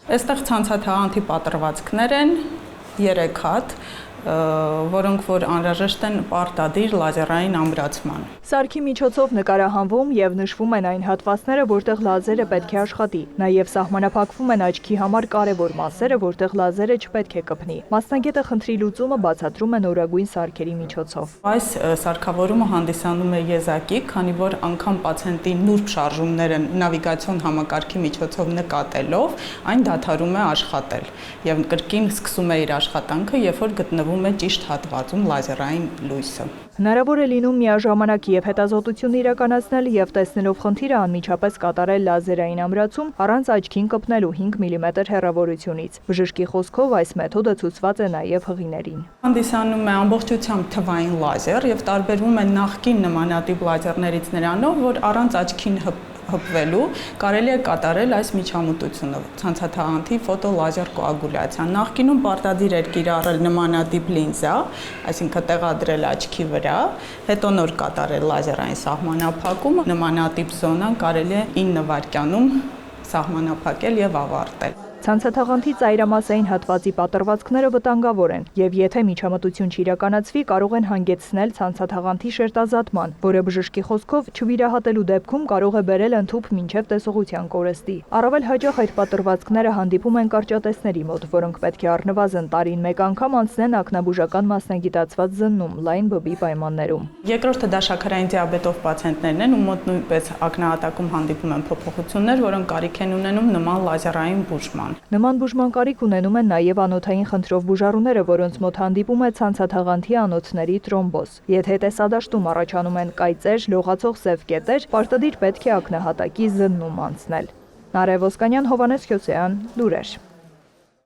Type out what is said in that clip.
Այստեղ ցանցաթաղանթի պատրվածքներ են 3 հատ, որոնք որ անհրաժեշտ են պարտադիր լազերային ամրացման։ Սարքի միջոցով նկարահանվում եւ նշվում են այն հատվածները, որտեղ լազերը պետք է աշխատի։ Նաեւ սահմանափակվում են աչքի համար կարևոր մասերը, որտեղ լազերը չպետք է կպնի։ Մասնագետը խնդրի լուծումը բացատրում է նորագույն սարքերի միջոցով։ Այս սարքավորումը հանդիսանում է եզակի, քանի որ անգամ պացիենտի նուրբ շարժումները նավիգացիոն համակարգի միջոցով նկատելով, այն դադարում է աշխատել եւ կրկին սկսում է իր աշխատանքը, երբ որ գտնվում է ճիշտ հատվածում լազերային լույսը։ Հնարավոր է լինում միաժամանակ եւ հետազոտություն իրականացնել եւ տեսնելով խնդիրը անմիջապես կատարել լազերային ամրացում առանց աչքին կպնելու 5 մմ հեռավորությունից։ Բժշկի խոսքով այս մեթոդը ցուցված է նաեւ հղիներին։ Հանդիսանում է ամբողջությամբ թվային լազեր եւ տարբերվում է նախկին նմանատիպ լազերներից նրանով, որ առանց աչքին հպվելու կարելի է կատարել այս միջամտությունը ցանցաթաղանթի ֆոտոլազեր կոագուլյացիա։ Նախկինում պարտադիր էր կիրառել նմանատիպ լինզա, այսինքն տեղադրել աչքի վրա, հետո նոր կատարել լազերային սահմանափակում, նմանատիպ զոնան կարելի է 9 վայրկյանում սահմանափակել եւ ավարտել։ Ցանցաթաղանթի ծայրամասային հատվածի պատրվածքները վտանգավոր են եւ եթե միջամտություն չիրականացվի, կարող են հանգեցնել ցանցաթաղանթի շերտազատման, որը բժշկի խոսքով չվիրահատելու դեպքում կարող է բերել ընդհուպ մինչեւ տեսողության կորստի։ Առավել հաճախ այդ պատրվածքները հանդիպում են կարճատեսների մոտ, որոնք պետք է առնվազն տարին մեկ անգամ անցնեն ակնաբուժական մասնագիտացված զննում լայն բբի պայմաններում։ Երկրորդը դա շաքարային դիաբետով պացիենտներն են, ում մոտ նույնպես ակնահատակում հանդիպում են փոփոխություններ, որոնք կարիք են ունենում նման լազերային բուժման։ Նման բուժման կարիք ունենում են նաև անոթային խնդրով բուժառուները, որոնց մոտ հանդիպում է ցանցաթաղանթի անոթների տրոմբոզ։ Եթե տեսադաշտում առաջանում են կայծեր, լողացող սև կետեր, պարտադիր պետք է ակնահատակի զննում անցնել։ Նարեկ Ոսկանյան, Հովհաննես Քյոսեյան, լուրեր։